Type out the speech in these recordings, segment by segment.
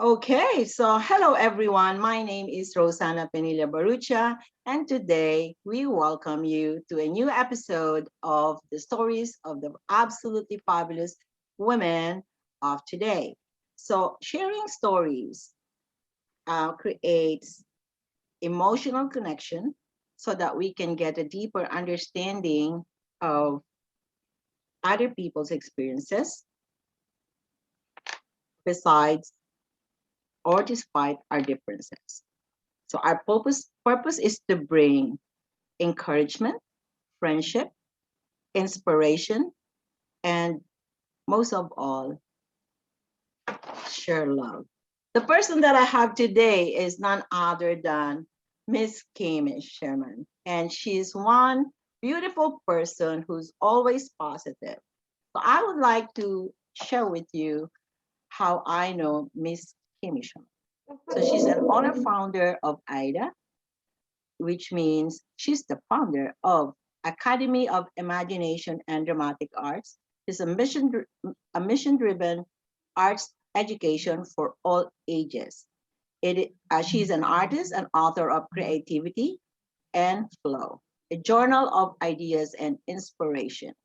Okay, so hello everyone. My name is Rosana Penilla Barucha, and today we welcome you to a new episode of the stories of the absolutely fabulous women of today. So, sharing stories creates emotional connection so that we can get a deeper understanding of other people's experiences besides or despite our differences. So our purpose is to bring encouragement, friendship, inspiration, and most of all, share love. The person that I have today is none other than Miss Kaime Sherman, and she's one beautiful person who's always positive. So I would like to share with you how I know Miss Kaime Sherman. So she's an owner founder of Aida, which means she's the founder of Academy of Imagination and Dramatic Arts. It's a mission-driven arts education for all ages. She's an artist and author of Creativity and Flow, a journal of ideas and inspiration,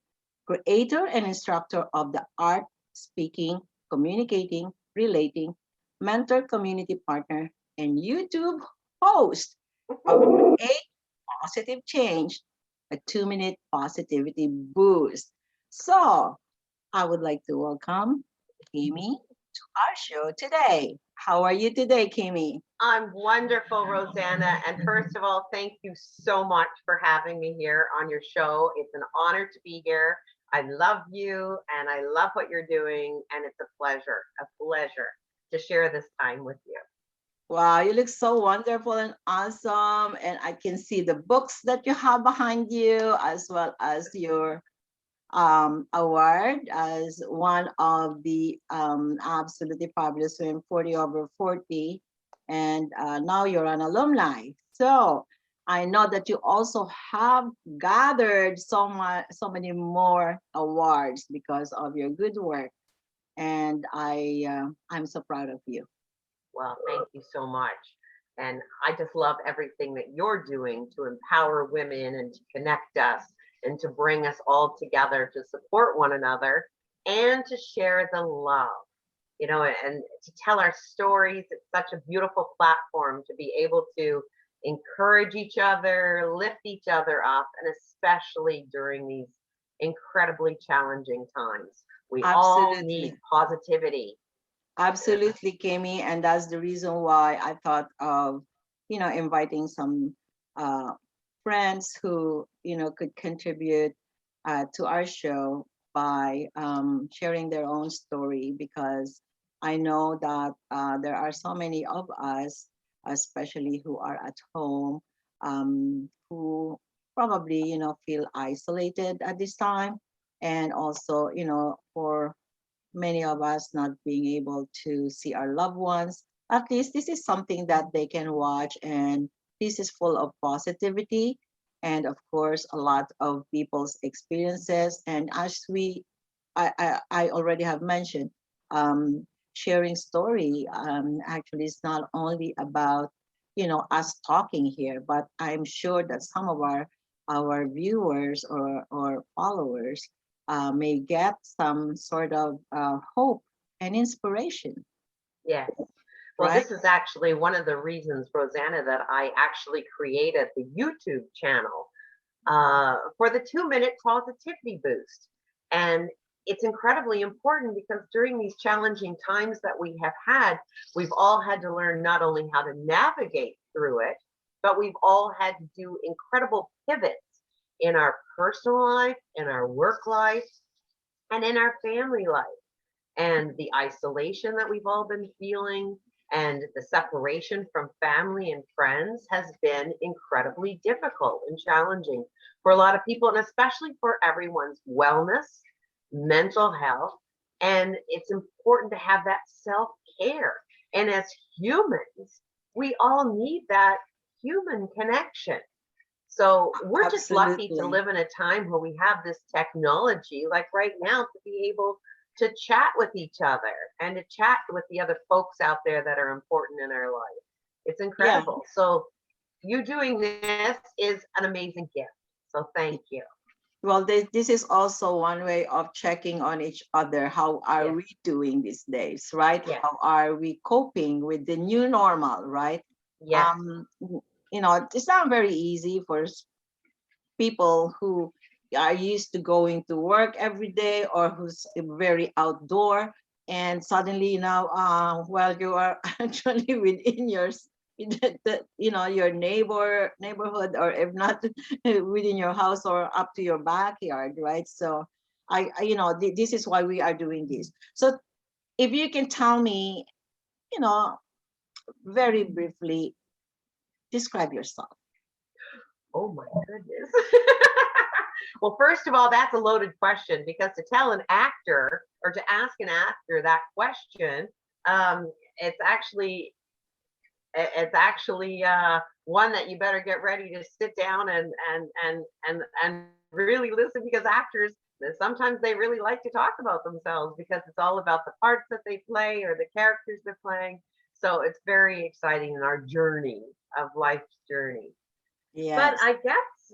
creator and instructor of the art, speaking, communicating, relating, mentor, community partner, and YouTube host of Create Positive Change, a 2 minute positivity boost. So I would like to welcome Kimi to our show today. How are you today, Kimi? I'm wonderful, Rosanna. And first of all, thank you so much for having me here on your show. It's an honor to be here. I love you and I love what you're doing. And it's a pleasure to share this time with you. Wow, you look so wonderful and awesome. And I can see the books that you have behind you, as well as your award as one of the absolutely fabulous women 40 over 40. And now you're an alumni. So I know that you also have gathered so many more awards because of your good work. And I'm so proud of you. Well, thank you so much. And I just love everything that you're doing to empower women and to connect us and to bring us all together to support one another and to share the love, and to tell our stories. It's such a beautiful platform to be able to encourage each other, lift each other up, and especially during these incredibly challenging times. We all need Absolutely. positivity. Absolutely, Kemi, and that's the reason why I thought of, inviting some uh, friends who, could contribute to our show by sharing their own story because I know that there are so many of us, especially who are at home, who probably, feel isolated at this time, and also, for many of us not being able to see our loved ones. At least this is something that they can watch, and this is full of positivity and, of course, a lot of people's experiences. And as I already have mentioned, sharing story actually is not only about us talking here, but I'm sure that some of our viewers or followers may get some sort of hope and inspiration, Yes. Well, right? this is actually one of the reasons, Rosanna, that I actually created the YouTube channel for the 2 minute positivity boost. And it's incredibly important because during these challenging times that we have had, we've all had to learn not only how to navigate through it, but we've all had to do incredible pivots in our personal life, in our work life, and in our family life. And the isolation that we've all been feeling and the separation from family and friends has been incredibly difficult and challenging for a lot of people, and especially for everyone's wellness, mental health. And it's important to have that self care. And as humans, we all need that human connection. So we're just lucky to Absolutely. live in a time where we have this technology, like right now, to be able to chat with each other and to chat with the other folks out there that are important in our life. It's Yeah. incredible. So you doing this is an amazing gift. So thank you. Well, this is also one way of checking on each other. How are Yes. we doing these days, right? Yes. How are we coping with the new normal, right? Yes. Um, it's not very easy for people who are used to going to work every day or who's very outdoor, and suddenly now well, you are actually within your your neighborhood, or if not within your house or up to your backyard, right? So this is why we are doing this. So if you can tell me, you know very briefly, describe yourself. Oh my goodness. Well, first of all, that's a loaded question because to tell an actor or to ask an actor that question, um, it's actually one that you better get ready to sit down and really listen, because actors sometimes they really like to talk about themselves because it's all about the parts that they play or the characters they're playing. So it's very exciting in our journey of life's journey. But Yes. I guess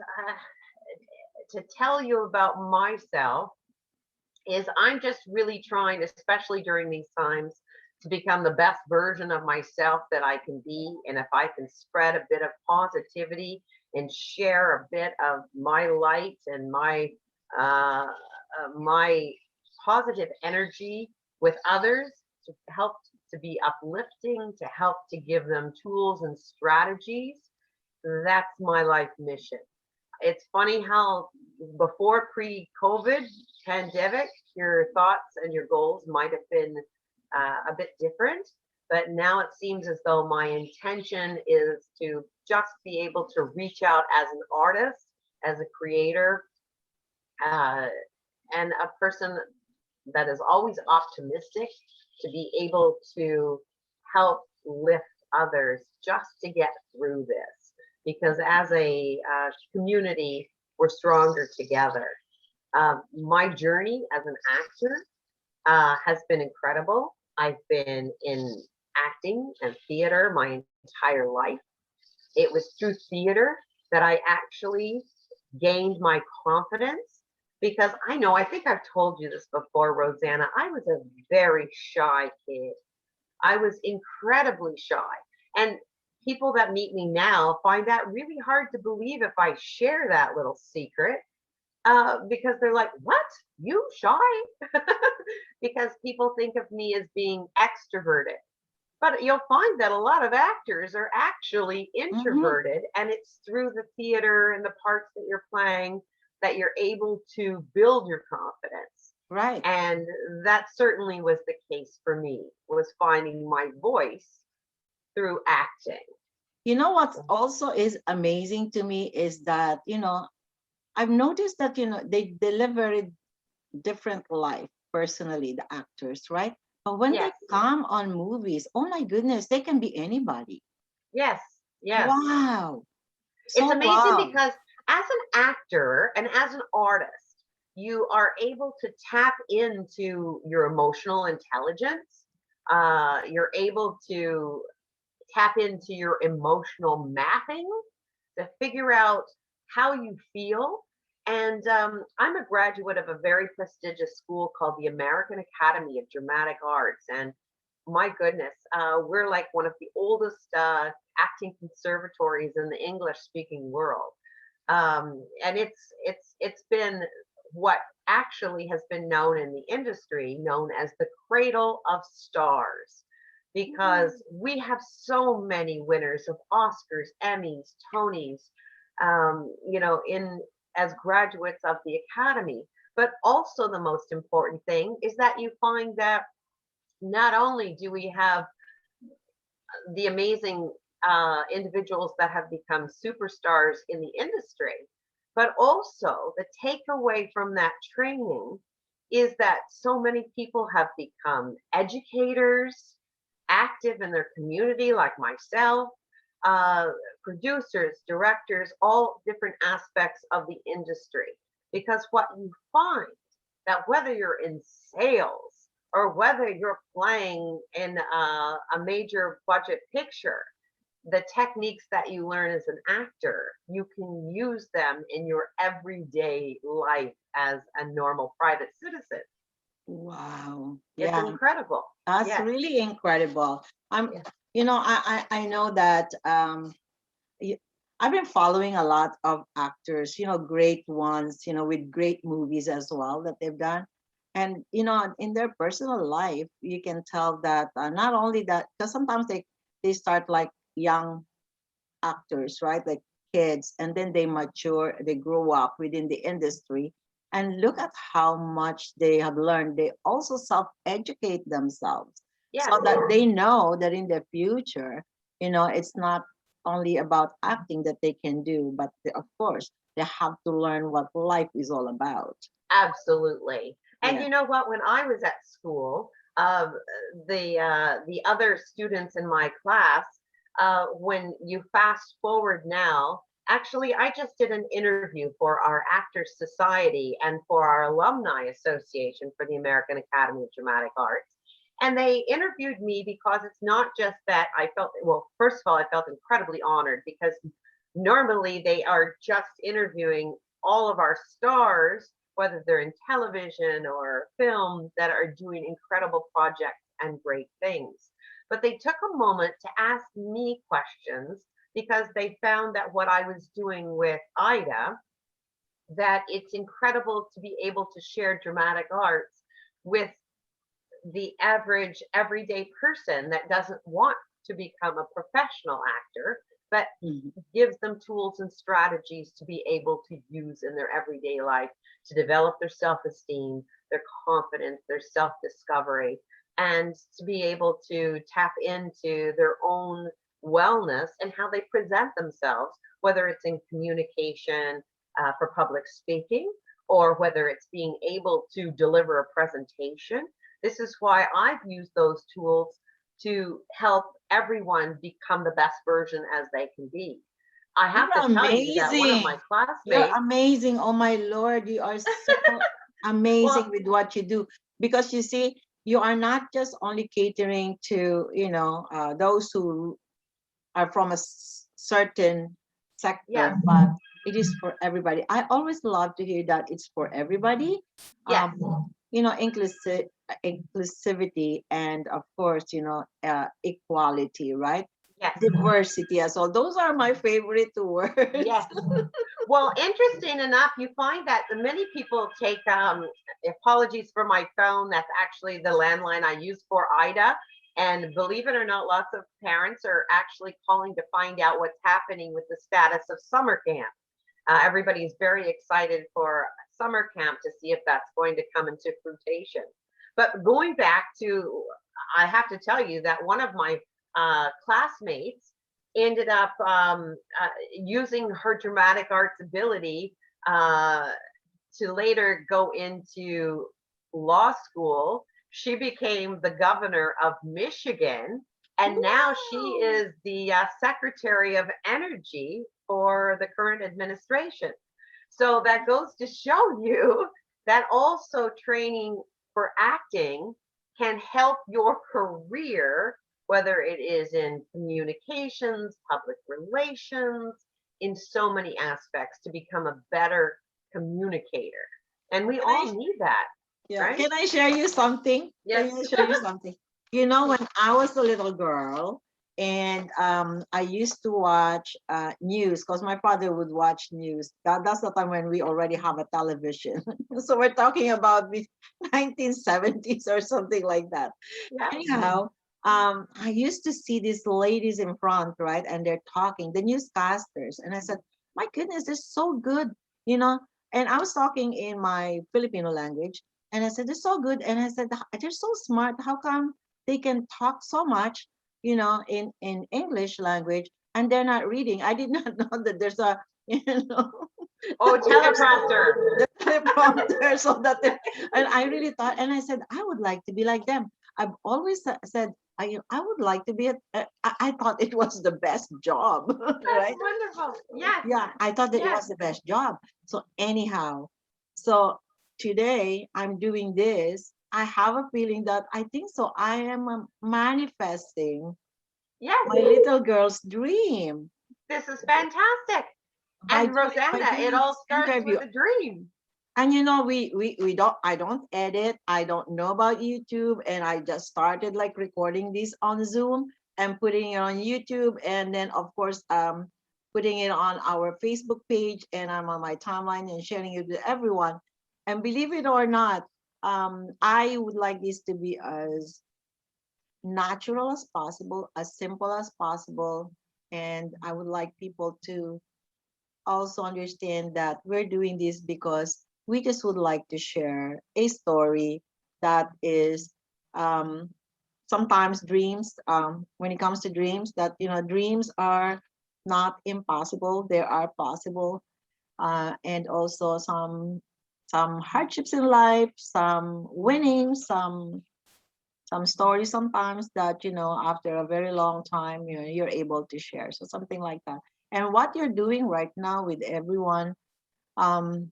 to tell you about myself is I'm just really trying, especially during these times, to become the best version of myself that I can be. And if I can spread a bit of positivity and share a bit of my light and my positive energy with others to help to be uplifting, to help to give them tools and strategies, that's my life mission. It's funny how before pre-COVID pandemic, your thoughts and your goals might have been a bit different, but now it seems as though my intention is to just be able to reach out as an artist, as a creator, uh, and a person that is always optimistic, to be able to help lift others just to get through this. Because as a community, we're stronger together. My journey as an actor has been incredible. I've been in acting and theater my entire life. It was through theater that I actually gained my confidence, because I think I've told you this before, Rosanna. I was a very shy kid. I was incredibly shy. And people that meet me now find that really hard to believe if I share that little secret, because they're like, what? You shy? Because people think of me as being extroverted. But you'll find that a lot of actors are actually Hmm. introverted, and it's through the theater and the parts that you're playing that you're able to build your confidence. Right. And that certainly was the case for me, was finding my voice through acting. You know what also is amazing to me is that, I've noticed that, they deliver a different life personally, the actors, right? But when they Yes, come on movies, oh my goodness, they can be anybody. yes, yes. Wow. It's So amazing wow. because as an actor and as an artist, you are able to tap into your emotional intelligence. You're able to tap into your emotional mapping to figure out how you feel. And I'm a graduate of a very prestigious school called the American Academy of Dramatic Arts. And my goodness, we're like one of the oldest acting conservatories in the English speaking world. And it's been what actually has been known in the industry known as the cradle of stars, because we have so many winners of Oscars, Emmys, Tonys, in as graduates of the academy. But also the most important thing is that you find that not only do we have the amazing individuals that have become superstars in the industry, but also the takeaway from that training is that so many people have become educators, active in their community, like myself, uh, producers, directors, all different aspects of the industry. Because what you find that whether you're in sales, or whether you're playing in a major budget picture, the techniques that you learn as an actor, you can use them in your everyday life as a normal private citizen. Wow. It's Yeah, incredible. that's Yes. really incredible. I'm, Yes. I know that y- I've been following a lot of actors, great ones, with great movies as well that they've done. And, in their personal life, you can tell that not only that, because sometimes they start like young actors, right? Like kids, and then they mature, they grow up within the industry. And look at how much they have learned. They also self educate themselves so Yes. that they know that in the future, it's not only about acting that they can do, but of course, they have to learn what life is all about. Absolutely. And Yeah. you know what? When I was at school, the other students in my class, when you fast forward now, actually, I just did an interview for our Actors Society and for our Alumni Association for the American Academy of Dramatic Arts. And they interviewed me because it's not just that I felt, well, first of all, I felt incredibly honored because normally they are just interviewing all of our stars, whether they're in television or film, that are doing incredible projects and great things. But they took a moment to ask me questions because they found that what I was doing with Aida, that it's incredible to be able to share dramatic arts with the average everyday person that doesn't want to become a professional actor, but Mhm. gives them tools and strategies to be able to use in their everyday life to develop their self esteem, their confidence, their self discovery, and to be able to tap into their own wellness and how they present themselves, whether it's in communication for public speaking or whether it's being able to deliver a presentation. This is why I've used those tools to help everyone become the best version as they can be. I have You're to tell you that one of amazing. my You're classmates, amazing. Oh my Lord, you are so amazing well, with what you do. Because you see, you are not just only catering to, those who are from a certain yes, sector, but it is for everybody. I always love to hear that it's for everybody. yes, Inclusivity, and of course, equality, right? yes, Diversity as well. Those are my favorite words. yes. Well, interesting enough, you find that many people take apologies for my phone. That's actually the landline I use for Ida. And believe it or not, lots of parents are actually calling to find out what's happening with the status of summer camp. Everybody's very excited for summer camp to see if that's going to come into fruition. But going back to, I have to tell you that one of my classmates ended up using her dramatic arts ability uh, to later go into law school. She became the governor of Michigan, and now she Wow. is the Secretary of Energy for the current administration. So that goes to show you that also training for acting can help your career, whether it is in communications, public relations, in so many aspects to become a better communicator. And we Can I all need that, Yeah, right? can I share you something? Yes. Can I share you something? When I was a little girl, and I used to watch news because my father would watch news. That's the time when we already have a television. So we're talking about the 1970s or something like that. Yeah. Anyhow, I used to see these ladies in front, right? And they're talking, the newscasters. And I said, my goodness, they're so good, you know. And I was talking in my Filipino language. And I said, they're so good. And I said, they're so smart. How come they can talk so much, in English language and they're not reading? I did not know that there's a, Oh, there's teleprompter. the teleprompter so that and I really thought, and I said I would like to be like them. I've always said I would like to be I thought it was the best job. That's Right? wonderful. Yes. Yeah, I thought that it Yes. was the best job. So anyhow, so today I'm doing this I have a feeling that I think so. I am manifesting Yes, my little girl's dream this is fantastic. by And doing Rosanna, it all this starts interview. with a dream. And you know, we don't, I don't edit, I don't know about YouTube, and I just started like recording this on Zoom and putting it on YouTube, and then of course putting it on our Facebook page, and I'm on my timeline and sharing it with everyone. And believe it or not, I would like this to be as natural as possible, as simple as possible, and I would like people to also understand that we're doing this because we just would like to share a story that is um, sometimes dreams. When it comes to dreams, that you know, dreams are not impossible; they are possible, and also some hardships in life, some winning, some stories sometimes that you know after a very long time you know you're able to share, so something like that. And what you're doing right now with everyone, um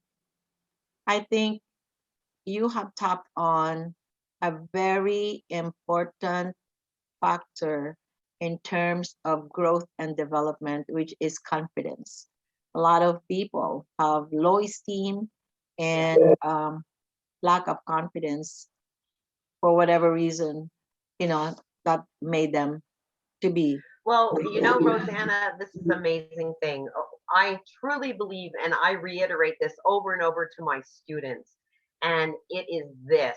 I think you have tapped on a very important factor in terms of growth and development, which is confidence. A lot of people have low esteem Yeah. and lack of confidence for whatever reason, you know, that made them to be. Well, you know, Rosanna, this is an amazing thing. I truly believe, and I reiterate this over and over to my students, and it is this: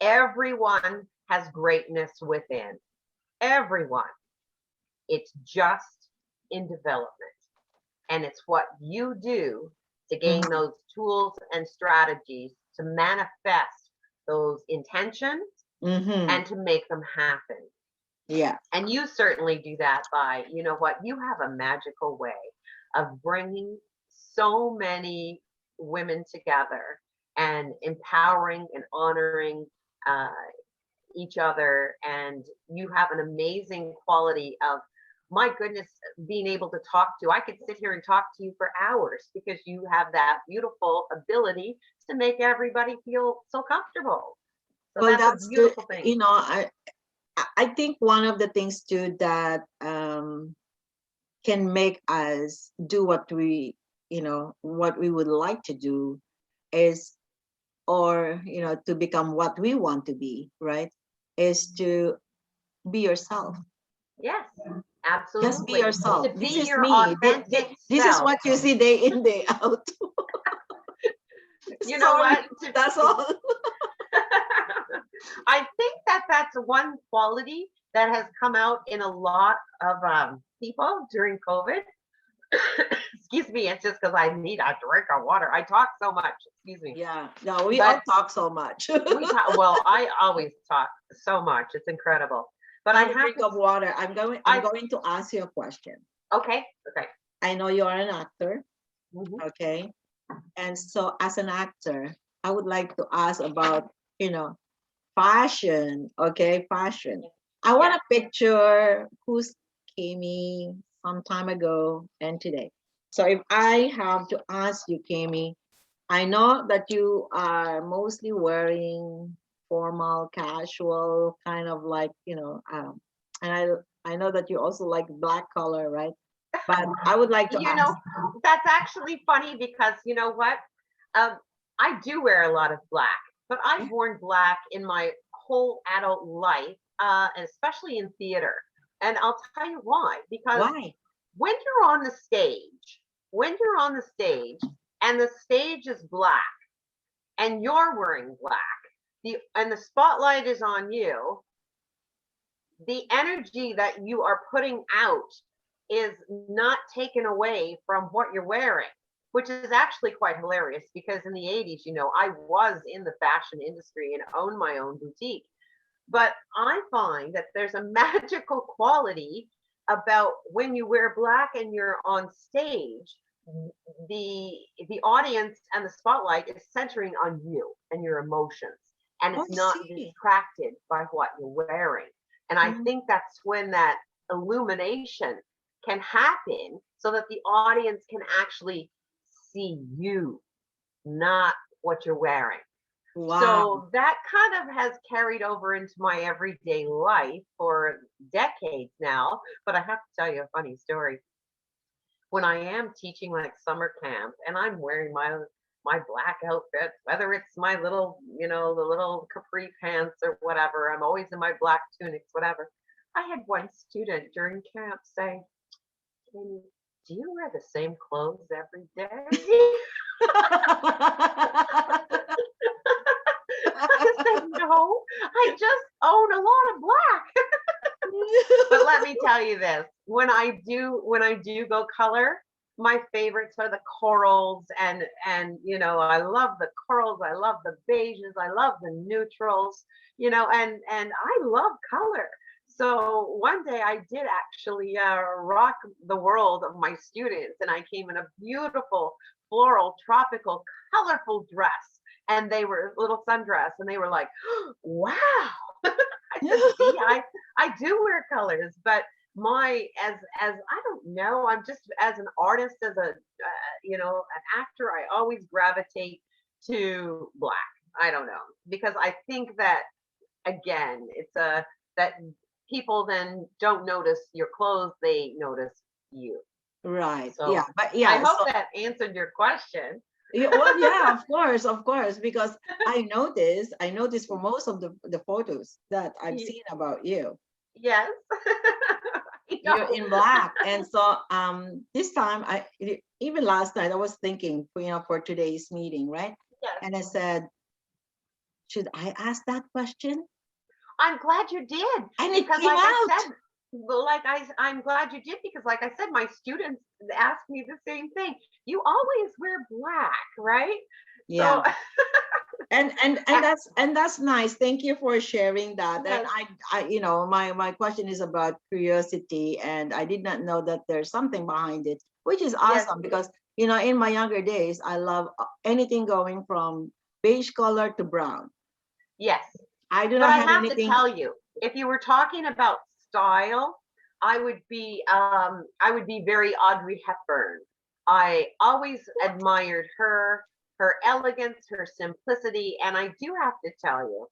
everyone has greatness within. Everyone. It's just in development. And it's what you do to gain Mhm, those tools and strategies to manifest those intentions mhm. and to make them happen. Yeah. And you certainly do that by, you know what, you have a magical way of bringing so many women together and empowering and honoring uh, each other. And you have an amazing quality of, my goodness, being able to talk to. I could sit here and talk to you for hours because you have that beautiful ability to make everybody feel so comfortable. So Well, that's a that's the, beautiful thing. you know, I think one of the things too that can make us do what we, you know, what we would like to do is, or, you know, to become what we want to be, right? Is to be yourself. Yes, Just be absolutely. yourself. To This be is your me. authentic This is self. what you see day in, day out. You know Sorry, what? that's all. I think that that's one quality that has come out in a lot of people during COVID. Excuse me, it's just because I need a drink of water. I talk so much. Excuse me. Yeah, no, we all But talk so much. we talk, well, I always talk so much. It's incredible. But I Have a have drink to, of water. I'm I, going to ask you a question. okay, okay. I know you are an actor, Hmm. okay? And so as an actor, I would like to ask about, you know, fashion, okay? Fashion. I want Yeah. a picture who's Kami some time ago and today. So if I have to ask you, Kami, I know that you are mostly wearing formal, casual, kind of like, you know, and I know that you also like black color, right? But I would like to You ask. know, that's actually funny because you know what? Um, I do wear a lot of black, but I've worn black in my whole adult life, especially in theater. And I'll tell you why. Because Why? when you're on the stage, when you're on the stage and the stage is black and you're wearing black, and the spotlight is on you, the energy that you are putting out is not taken away from what you're wearing, which is actually quite hilarious because in the 80s, you know, I was in the fashion industry and owned my own boutique. But I find that there's a magical quality about when you wear black and you're on stage, the the audience and the spotlight is centering on you and your emotions, and Oh, it's I not see. distracted by what you're wearing. And I Mhm. think that's when that illumination can happen so that the audience can actually see you, not what you're wearing. Wow. So that kind of has carried over into my everyday life for decades now. But I have to tell you a funny story. When I am teaching like summer camp and I'm wearing my black outfit, whether it's my little, the little capri pants or whatever, I'm always in my black tunics, whatever. I had one student during camp say, "Can do you wear the same clothes every day?" I said, "No, I just own a lot of black." But let me tell you this, when I do go color, my favorites are the corals and I love the corals, I love the beiges, I love the neutrals, and I love color. So one day I did actually rock the world of my students, and I came in a beautiful floral, tropical, colorful dress, and they were little sundress, and they were like, "Wow." I said, "See, I do wear colors, but as I don't know, I'm just as an artist, as an actor, I always gravitate to black. I don't know, because I think that again, it's a that people then don't notice your clothes, they notice you. Right. Yeah. So But I yeah. hope So that answered your question. yeah, well, yeah, of course, because I noticed for most of the photos that I've Y- seen about you, Yes, I you're know. in black. And so this time even last night I was thinking, for today's meeting, right? Yes. And I said, should I ask that question? I'm glad you did, And it because came like I out. said, well, I'm glad you did, because like I said, my students ask me the same thing. You always wear black, right? Yeah. So And that's nice. Thank you for sharing that. And yes, my question is about curiosity, and I did not know that there's something behind it, which is yes, awesome because in my younger days I love anything going from beige color to brown. yes. I do But not I have have to anything. tell you, if you were talking about style, I would be very Audrey Hepburn. I always admired her elegance, her simplicity, and I do have to tell you,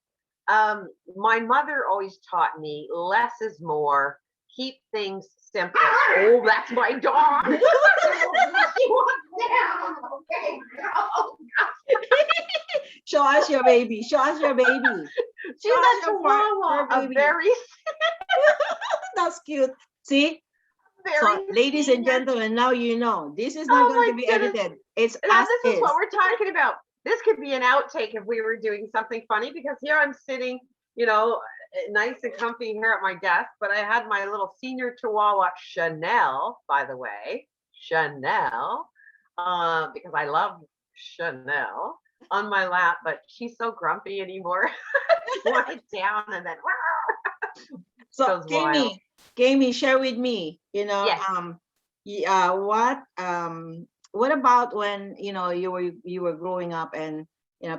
my mother always taught me less is more. Keep things simple. Oh, that's my dog. She wants down. Okay. Oh, Show us your baby. Show us your baby. Show she's us a your fur chihuahua, a baby. very, That's cute. See? So, very ladies and senior. gentlemen, now you know this is not Oh going my to be goodness. edited. It's Now as this is what is. we're talking about. This could be an outtake if we were doing something funny, because here I'm sitting, nice and comfy here at my desk, but I had my little senior chihuahua Chanel, by the way, Chanel, because I love Chanel on my lap, but she's so grumpy anymore. She wanted down and then she So, goes wild. Kaime, share with me. Yes. What about when you were growing up, and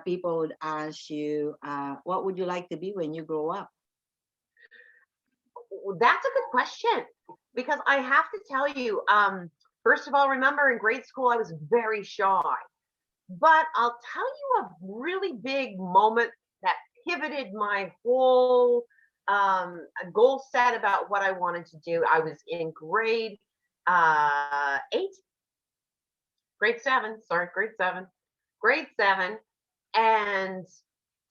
people would ask you, what would you like to be when you grow up? That's a good question, because I have to tell you, first of all, remember in grade school, I was very shy. But I'll tell you a really big moment that pivoted my whole goal set about what I wanted to do. I was in grade 8, grade 7, and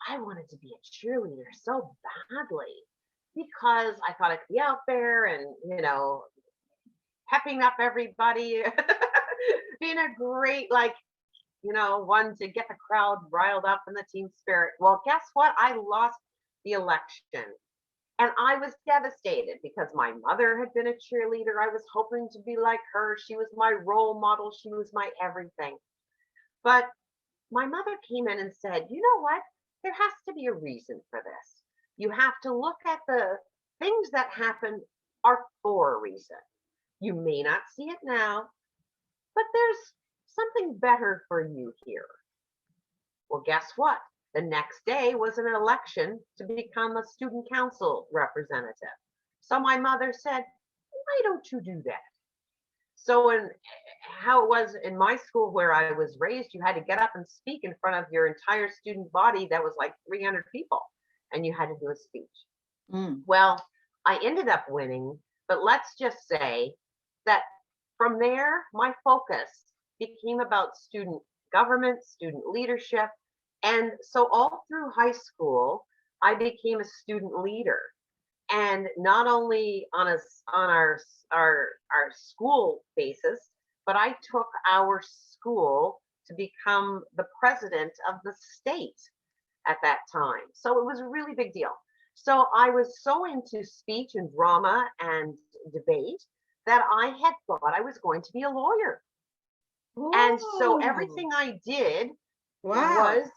I wanted to be a cheerleader so badly, because I thought I could be out there and pepping up everybody, being a great one to get the crowd riled up in the team spirit. Well, guess what? I lost the election. And I was devastated, because my mother had been a cheerleader. I was hoping to be like her. She was my role model. She was my everything. But my mother came in and said, "You know what? There has to be a reason for this. You have to look at the things that happen are for a reason. You may not see it now, but there's something better for you here." Well, guess what? The next day was an election to become a student council representative. So my mother said, "Why don't you do that?" So in how it was in my school where I was raised, you had to get up and speak in front of your entire student body that was like 300 people, and you had to do a speech. Mm. Well, I ended up winning, but let's just say that from there, my focus became about student government, student leadership. And so all through high school, I became a student leader. And not only on our school basis, but I took our school to become the president of the state at that time. So it was a really big deal. So I was so into speech and drama and debate that I had thought I was going to be a lawyer. And so Oh, everything I did wow. was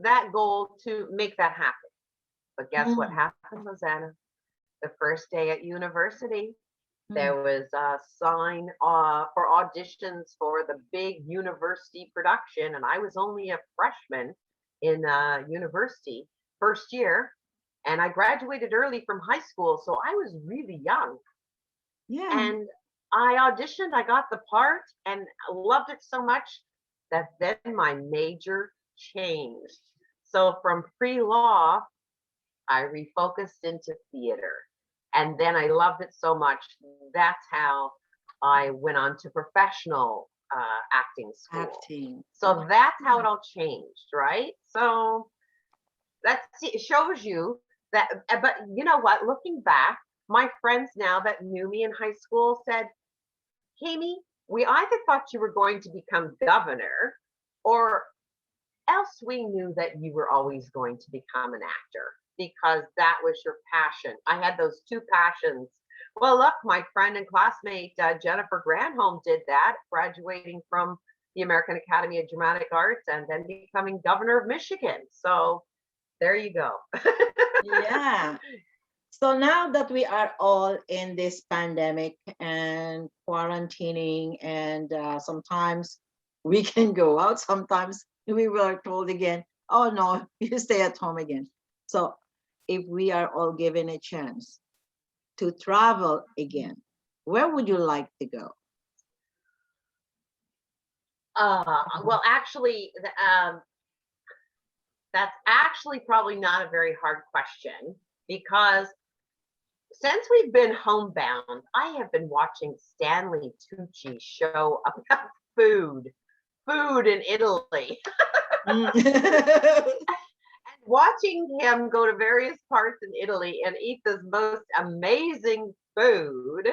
that goal to make that happen. But guess what Mm, happened, Rosanna? The first day at university, mm. there was a sign for auditions for the big university production, and I was only a freshman in university first year, and I graduated early from high school, so I was really young. Yeah. And I auditioned, I got the part, and I loved it so much that then my major changed. So from pre-law, I refocused into theater. And then I loved it so much. That's how I went on to professional acting school. Acting. So that's how it all changed, right? So that's it shows you that. But you know what? Looking back, my friends now that knew me in high school said, Kaime, we either thought you were going to become governor, or else we knew that you were always going to become an actor because that was your passion. I had those two passions. Well, look, my friend and classmate Jennifer Granholm did that, graduating from the American Academy of Dramatic Arts and then becoming governor of Michigan. So there you go. Yeah. So now that we are all in this pandemic and quarantining, and sometimes we can go out, sometimes we were told again, oh no, you stay at home again. So if we are all given a chance to travel again, where would you like to go? Well, actually, that's actually probably not a very hard question because since we've been homebound, I have been watching Stanley Tucci's show about food, food in Italy. Mm. And watching him go to various parts in Italy and eat this most amazing food,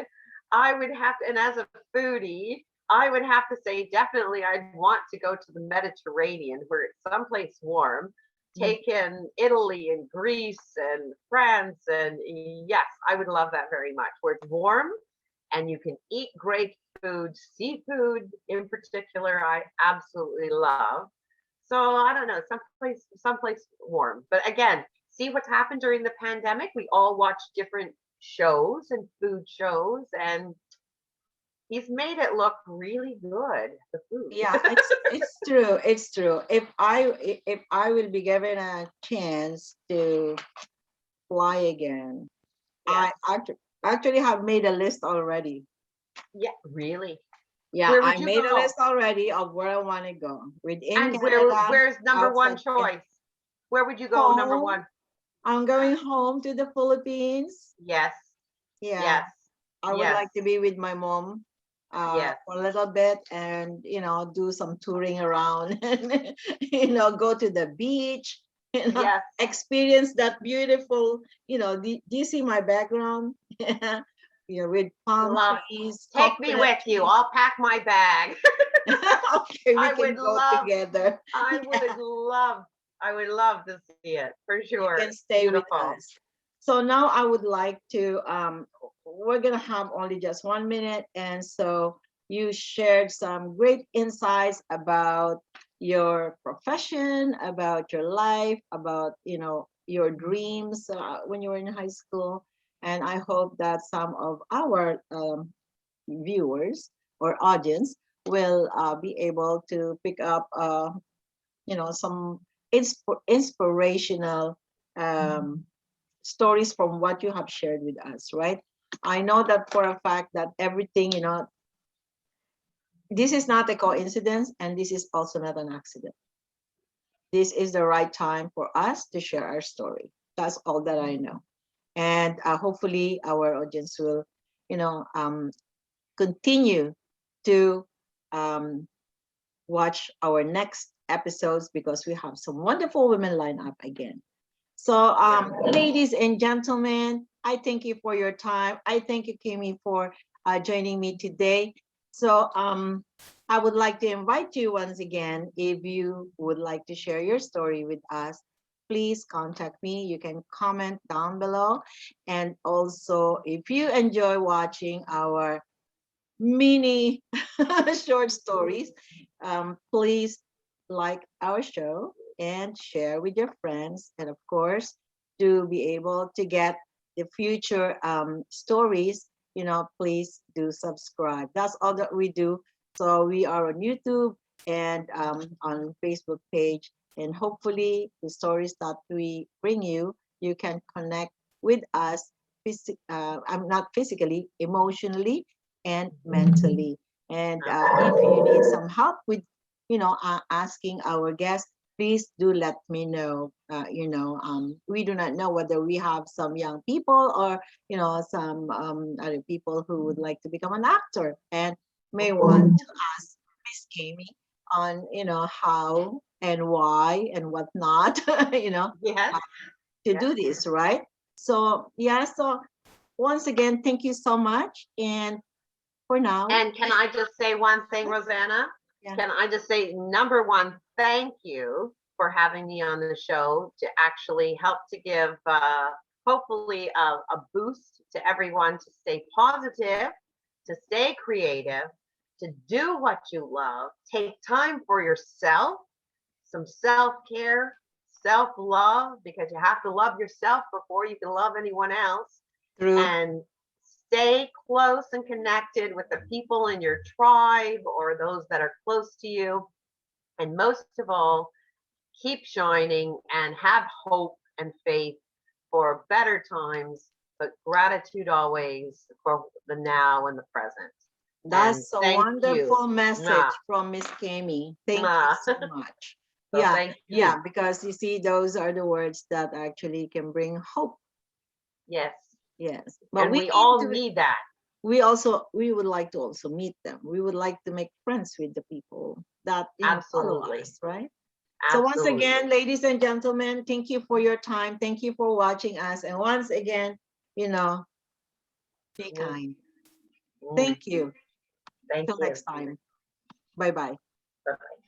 I would have to, and as a foodie, I would have to say definitely I'd want to go to the Mediterranean where it's someplace warm, take in Italy and Greece and France. And yes, I would love that very much, where it's warm and you can eat great food, seafood in particular, I absolutely love. So I don't know, someplace warm. But again, see what's happened during the pandemic. We all watch different shows and food shows, and he's made it look really good, the food. Yeah, it's true. It's true. If I will be given a chance to fly again, Yes. I actually have made a list already. Yeah, really. Yeah, Where I would you made a list go? already of where I want to go. Within And Canada, where's number one outside Canada. choice? Where would you go number Home. one? I'm going home to the Philippines. Yes, Yeah, yes, I would yes, like to be with my mom yes. for a little bit, and do some touring around and go to the beach, Yes, experience that beautiful, do you see my background? With palm love. trees, Take me coconut with you. trees. I'll pack my bag. Okay, we I can would go love, together. I would Yeah, love, I would love to see it for you sure. can stay with Beautiful. us. So now I would like to, we're gonna have only just 1 minute, and so you shared some great insights about your profession, about your life, about your dreams when you were in high school, and I hope that some of our viewers or audience will be able to pick up some inspirational stories from what you have shared with us, right? I know that for a fact that everything, this is not a coincidence, and this is also not an accident. This is the right time for us to share our story. That's all that I know. And hopefully our audience will, you know, continue to um, watch our next episodes because we have some wonderful women lined up again. So, Yeah. ladies and gentlemen, I thank you for your time. I thank you, Kimmy, for joining me today. So, I would like to invite you once again, if you would like to share your story with us, please contact me. You can comment down below. And also, if you enjoy watching our mini short stories, please like our show and share with your friends. And of course, to be able to get the future stories, please do subscribe. That's all that we do. So we are on YouTube and on Facebook page. And hopefully, the stories that we bring you, you can connect with us. I'm not physically, emotionally, and mentally. And if you need some help with, asking our guests, please do let me know. We do not know whether we have some young people or, some other people who would like to become an actor and may want to ask Miss Amy on, how and why and whatnot, Yes. how to Yes. do this, right? So, yeah, so once again, thank you so much. And for now, And can I just say one thing, Rosanna? yeah. Can I just say, number one, thank you for having me on the show to actually help to give, hopefully, a boost to everyone to stay positive, to stay creative, to do what you love, take time for yourself, some self care, self love, because you have to love yourself before you can love anyone else, True. and stay close and connected with the people in your tribe or those that are close to you. And most of all, keep shining and have hope and faith for better times, but gratitude always for the now and the present. And That's a thank you. wonderful Mwah, message from Miss Kami. Thank you mwah. so much. So Yeah, thank yeah, you. because you see, those are the words that actually can bring hope. Yes. Yes. But And we we need all to, need that. we would like to also meet them. We would like to make friends with the people that, follow Absolutely. us, right? So once Absolutely. again, ladies and gentlemen, thank you for your time. Thank you for watching us. And once again, you know, be Mm, kind. mm. Thank you. Thank Till you. next time. Bye bye. Bye-bye.